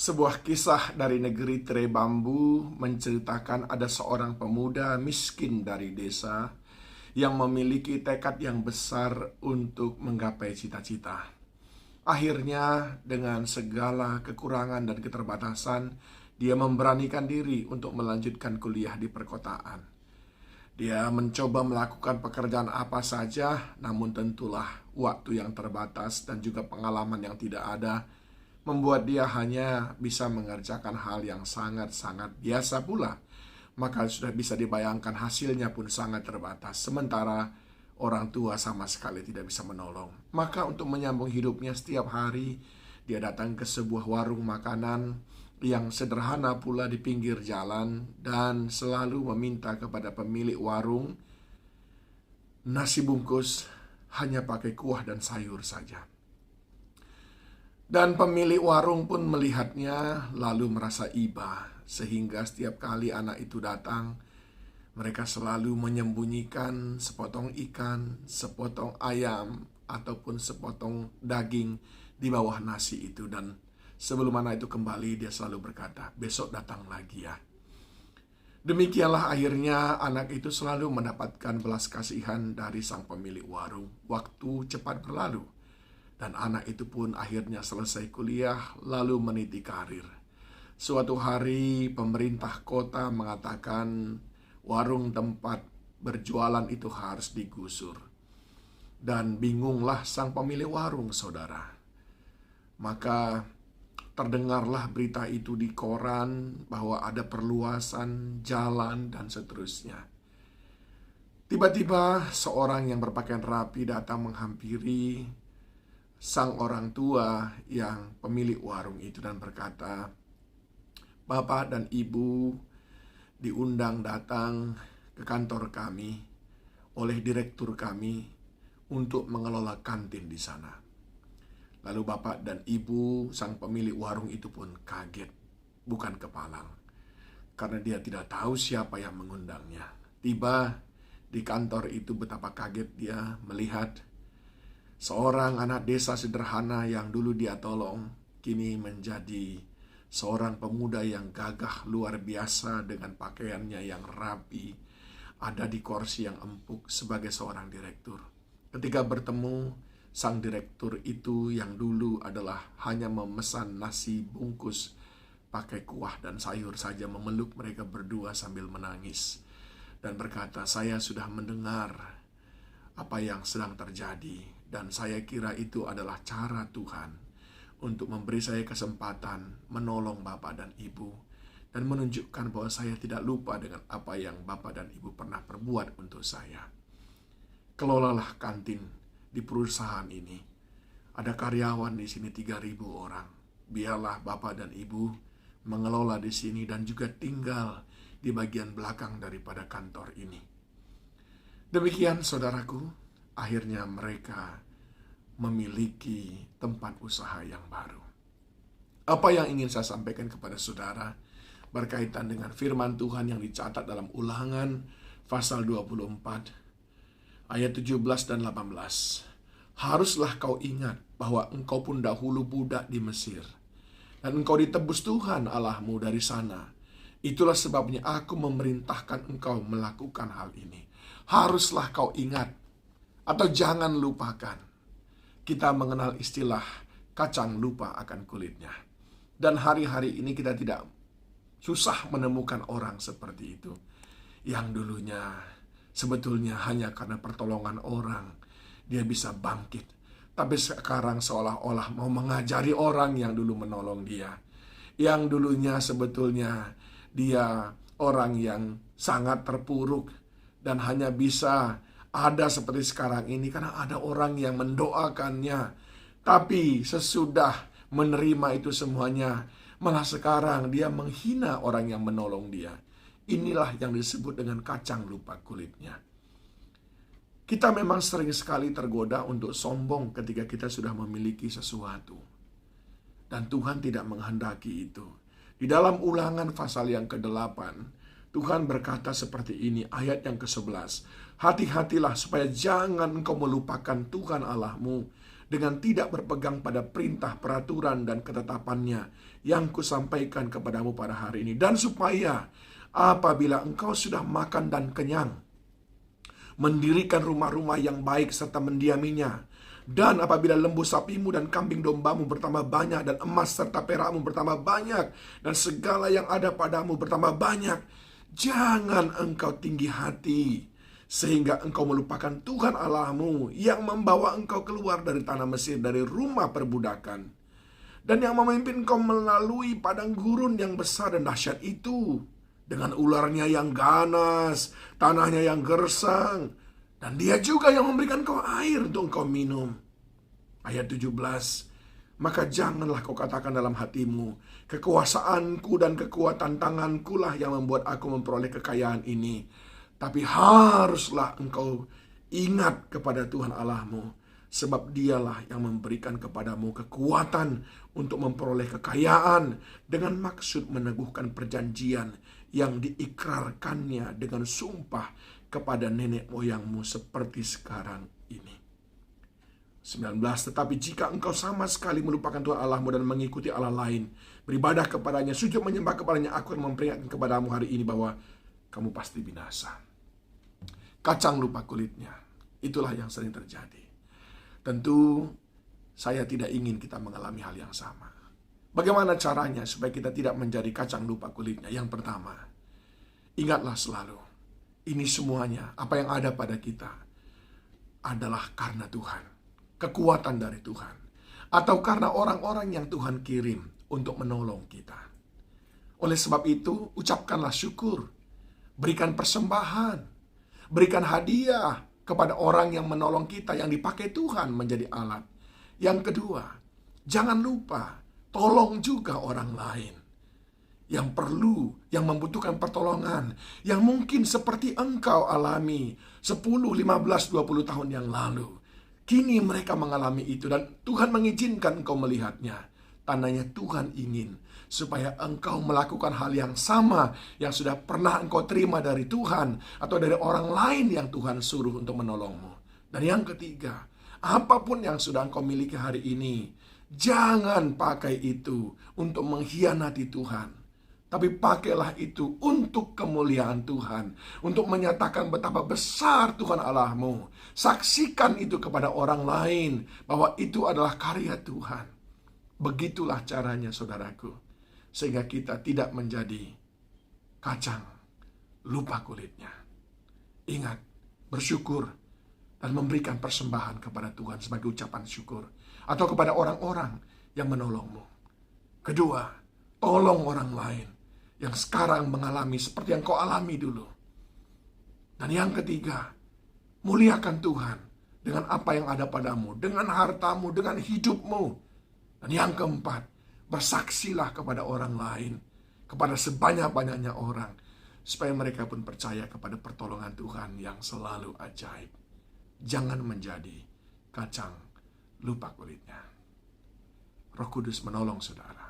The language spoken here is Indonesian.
Sebuah kisah dari negeri tirai bambu menceritakan ada seorang pemuda miskin dari desa yang memiliki tekad yang besar untuk menggapai cita-cita. Akhirnya, dengan segala kekurangan dan keterbatasan, dia memberanikan diri untuk melanjutkan kuliah di perkotaan. Dia mencoba melakukan pekerjaan apa saja, namun tentulah waktu yang terbatas dan juga pengalaman yang tidak ada membuat dia hanya bisa mengerjakan hal yang sangat-sangat biasa pula. Maka sudah bisa dibayangkan hasilnya pun sangat terbatas. Sementara orang tua sama sekali tidak bisa menolong. Maka untuk menyambung hidupnya setiap hari, dia datang ke sebuah warung makanan yang sederhana pula di pinggir jalan dan selalu meminta kepada pemilik warung nasi bungkus hanya pakai kuah dan sayur saja. Dan pemilik warung pun melihatnya lalu merasa iba, sehingga setiap kali anak itu datang, mereka selalu menyembunyikan sepotong ikan, sepotong ayam, ataupun sepotong daging di bawah nasi itu. Dan sebelum anak itu kembali, dia selalu berkata, "Besok datang lagi ya." Demikianlah akhirnya anak itu selalu mendapatkan belas kasihan dari sang pemilik warung. Waktu cepat berlalu, dan anak itu pun akhirnya selesai kuliah lalu meniti karir. Suatu hari pemerintah kota mengatakan warung tempat berjualan itu harus digusur. Dan bingunglah sang pemilik warung, saudara. Maka terdengarlah berita itu di koran bahwa ada perluasan jalan dan seterusnya. Tiba-tiba seorang yang berpakaian rapi datang menghampiri sang orang tua yang pemilik warung itu dan berkata, "Bapak dan Ibu diundang datang ke kantor kami oleh direktur kami untuk mengelola kantin di sana." Lalu bapak dan ibu sang pemilik warung itu pun kaget, bukan kepalang, karena dia tidak tahu siapa yang mengundangnya. Tiba di kantor itu, betapa kaget dia melihat seorang anak desa sederhana yang dulu dia tolong, kini menjadi seorang pemuda yang gagah luar biasa dengan pakaiannya yang rapi, ada di kursi yang empuk sebagai seorang direktur. Ketika bertemu, sang direktur itu yang dulu adalah hanya memesan nasi bungkus pakai kuah dan sayur saja, memeluk mereka berdua sambil menangis dan berkata, "Saya sudah mendengar apa yang sedang terjadi, dan saya kira itu adalah cara Tuhan untuk memberi saya kesempatan menolong Bapak dan Ibu dan menunjukkan bahwa saya tidak lupa dengan apa yang Bapak dan Ibu pernah perbuat untuk saya. Kelolalah kantin di perusahaan ini. Ada karyawan di sini 3.000 orang. Biarlah Bapak dan Ibu mengelola di sini dan juga tinggal di bagian belakang daripada kantor ini." Demikian, saudaraku, akhirnya mereka memiliki tempat usaha yang baru. Apa yang ingin saya sampaikan kepada saudara berkaitan dengan firman Tuhan yang dicatat dalam Ulangan pasal 24 ayat 17 dan 18. "Haruslah kau ingat bahwa engkau pun dahulu budak di Mesir, dan engkau ditebus Tuhan Allahmu dari sana. Itulah sebabnya aku memerintahkan engkau melakukan hal ini." Haruslah kau ingat, atau jangan lupakan. Kita mengenal istilah kacang lupa akan kulitnya. Dan hari-hari ini kita tidak susah menemukan orang seperti itu, yang dulunya sebetulnya hanya karena pertolongan orang dia bisa bangkit, tapi sekarang seolah-olah mau mengajari orang yang dulu menolong dia, yang dulunya sebetulnya dia orang yang sangat terpuruk dan hanya bisa ada seperti sekarang ini karena ada orang yang mendoakannya. Tapi sesudah menerima itu semuanya, malah sekarang dia menghina orang yang menolong dia. Inilah yang disebut dengan kacang lupa kulitnya. Kita memang sering sekali tergoda untuk sombong ketika kita sudah memiliki sesuatu. Dan Tuhan tidak menghendaki itu. Di dalam Ulangan pasal yang ke-8, Tuhan berkata seperti ini, ayat yang ke-11. "Hati-hatilah supaya jangan engkau melupakan Tuhan Allahmu dengan tidak berpegang pada perintah, peraturan, dan ketetapannya yang kusampaikan kepadamu pada hari ini. Dan supaya apabila engkau sudah makan dan kenyang, mendirikan rumah-rumah yang baik serta mendiaminya, dan apabila lembu sapimu dan kambing dombamu bertambah banyak, dan emas serta perakmu bertambah banyak, dan segala yang ada padamu bertambah banyak, jangan engkau tinggi hati, sehingga engkau melupakan Tuhan Allahmu yang membawa engkau keluar dari tanah Mesir, dari rumah perbudakan, dan yang memimpin engkau melalui padang gurun yang besar dan dahsyat itu, dengan ularnya yang ganas, tanahnya yang gersang, dan dia juga yang memberikan kau air untuk kau minum. Ayat 17, maka janganlah kau katakan dalam hatimu, kekuasaanku dan kekuatan tanganku lah yang membuat aku memperoleh kekayaan ini. Tapi haruslah engkau ingat kepada Tuhan Allahmu, sebab dialah yang memberikan kepadamu kekuatan untuk memperoleh kekayaan, dengan maksud meneguhkan perjanjian yang diikrarkannya dengan sumpah kepada nenek moyangmu seperti sekarang ini. 19, tetapi jika engkau sama sekali melupakan Tuhan Allahmu dan mengikuti Allah lain, beribadah kepadanya, sujud menyembah kepadanya, aku akan memperingatkan kepadamu hari ini bahwa kamu pasti binasa. Kacang lupa kulitnya, itulah yang sering terjadi. Tentu saya tidak ingin kita mengalami hal yang sama. Bagaimana caranya supaya kita tidak menjadi kacang lupa kulitnya? Yang pertama, ingatlah selalu, ini semuanya, apa yang ada pada kita, adalah karena Tuhan, kekuatan dari Tuhan, atau karena orang-orang yang Tuhan kirim untuk menolong kita. Oleh sebab itu, ucapkanlah syukur, berikan persembahan, berikan hadiah kepada orang yang menolong kita, yang dipakai Tuhan menjadi alat. Yang kedua, jangan lupa, tolong juga orang lain yang perlu, yang membutuhkan pertolongan, yang mungkin seperti engkau alami 10, 15, 20 tahun yang lalu. Kini mereka mengalami itu dan Tuhan mengizinkan engkau melihatnya. Tandanya Tuhan ingin supaya engkau melakukan hal yang sama yang sudah pernah engkau terima dari Tuhan atau dari orang lain yang Tuhan suruh untuk menolongmu. Dan yang ketiga, apapun yang sudah engkau miliki hari ini, jangan pakai itu untuk mengkhianati Tuhan. Tapi pakailah itu untuk kemuliaan Tuhan, untuk menyatakan betapa besar Tuhan Allahmu. Saksikan itu kepada orang lain bahwa itu adalah karya Tuhan. Begitulah caranya, saudaraku, sehingga kita tidak menjadi kacang lupa kulitnya. Ingat, bersyukur dan memberikan persembahan kepada Tuhan sebagai ucapan syukur, atau kepada orang-orang yang menolongmu. Kedua, tolong orang lain yang sekarang mengalami seperti yang kau alami dulu. Dan yang ketiga, muliakan Tuhan dengan apa yang ada padamu, dengan hartamu, dengan hidupmu. Dan yang keempat, bersaksilah kepada orang lain, kepada sebanyak-banyaknya orang, supaya mereka pun percaya kepada pertolongan Tuhan yang selalu ajaib. Jangan menjadi kacang lupa kulitnya. Roh Kudus menolong saudara.